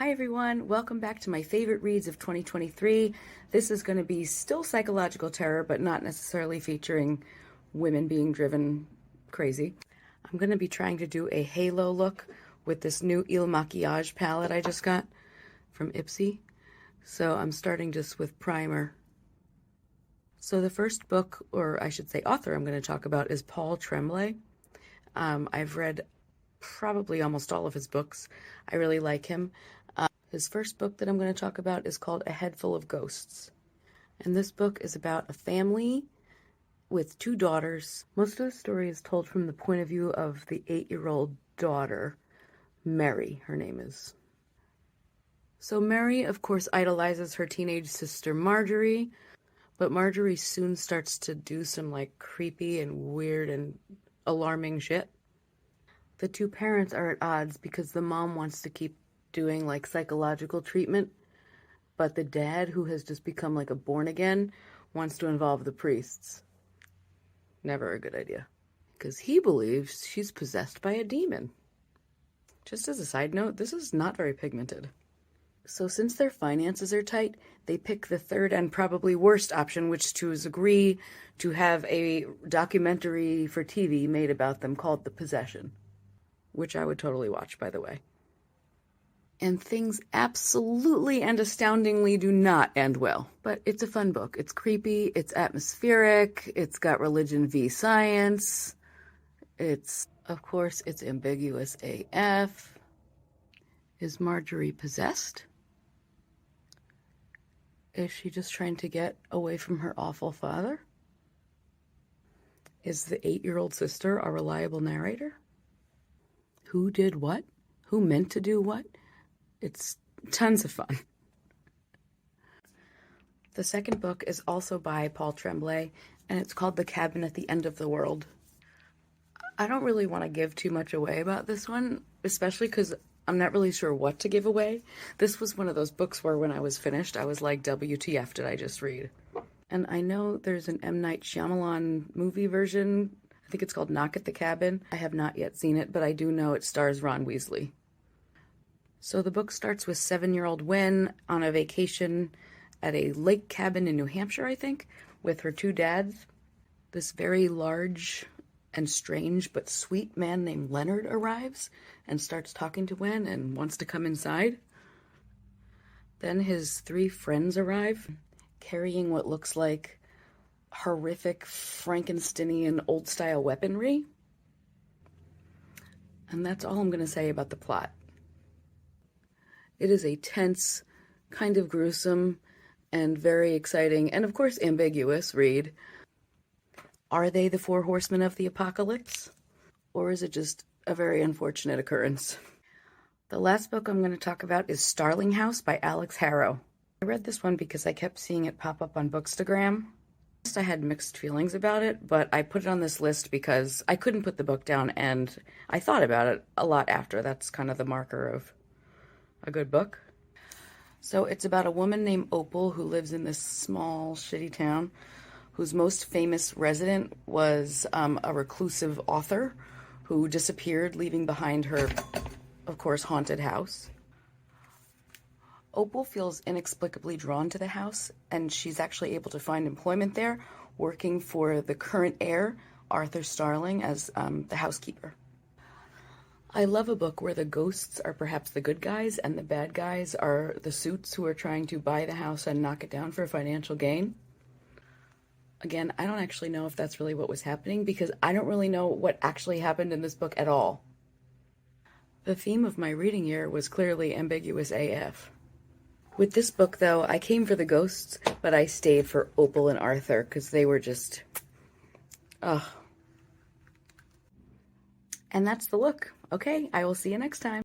Hi everyone, welcome back to my favorite reads of 2023. This is going to be still psychological terror, but not necessarily featuring women being driven crazy. I'm going to be trying to do a halo look with this new Il Maquillage palette I just got from Ipsy. So I'm starting just with primer. So the first book, or I should say author I'm going to talk about is Paul Tremblay. I've read probably almost all of his books. I really like him. His first book that I'm going to talk about is called A Head Full of Ghosts. And this book is about a family with two daughters. Most of the story is told from the point of view of the 8-year-old daughter, Mary, her name is. So Mary, of course, idolizes her teenage sister Marjorie, but Marjorie soon starts to do some like creepy and weird and alarming shit. The two parents are at odds because the mom wants to keep doing like psychological treatment, but the dad, who has just become like a born again, wants to involve the priests. Never a good idea, because he believes she's possessed by a demon. Just as a side note, this is not very pigmented. So since their finances are tight, they pick the third and probably worst option, which is agree to have a documentary for TV made about them called The Possession, which I would totally watch, by the way. And things absolutely and astoundingly do not end well. But it's a fun book. It's creepy, it's atmospheric, it's got religion v science. Of course, it's ambiguous AF. Is Marjorie possessed? Is she just trying to get away from her awful father? Is the 8-year-old sister a reliable narrator? Who did what? Who meant to do what? It's tons of fun. The second book is also by Paul Tremblay, and it's called The Cabin at the End of the World. I don't really want to give too much away about this one, especially because I'm not really sure what to give away. This was one of those books where when I was finished, I was like, WTF did I just read? And I know there's an M. Night Shyamalan movie version. I think it's called Knock at the Cabin. I have not yet seen it, but I do know it stars Ron Weasley. So the book starts with 7-year-old Wen on a vacation at a lake cabin in New Hampshire, I think, with her two dads. This very large and strange but sweet man named Leonard arrives and starts talking to Wen and wants to come inside. Then his 3 friends arrive, carrying what looks like horrific Frankensteinian old-style weaponry. And that's all I'm going to say about the plot. It is a tense, kind of gruesome, and very exciting, and of course ambiguous read. Are they the 4 horsemen of the apocalypse? Or is it just a very unfortunate occurrence? The last book I'm going to talk about is Starling House by Alex Harrow. I read this one because I kept seeing it pop up on Bookstagram. I had mixed feelings about it, but I put it on this list because I couldn't put the book down, and I thought about it a lot after. That's kind of the marker of a good book. So it's about a woman named Opal who lives in this small, shitty town, whose most famous resident was a reclusive author who disappeared, leaving behind her, of course, haunted house. Opal feels inexplicably drawn to the house, and she's actually able to find employment there, working for the current heir, Arthur Starling, as the housekeeper. I love a book where the ghosts are perhaps the good guys and the bad guys are the suits who are trying to buy the house and knock it down for financial gain. Again, I don't actually know if that's really what was happening because I don't really know what actually happened in this book at all. The theme of my reading year was clearly ambiguous AF. With this book, though, I came for the ghosts, but I stayed for Opal and Arthur because they were just... ugh. And that's the look. Okay, I will see you next time.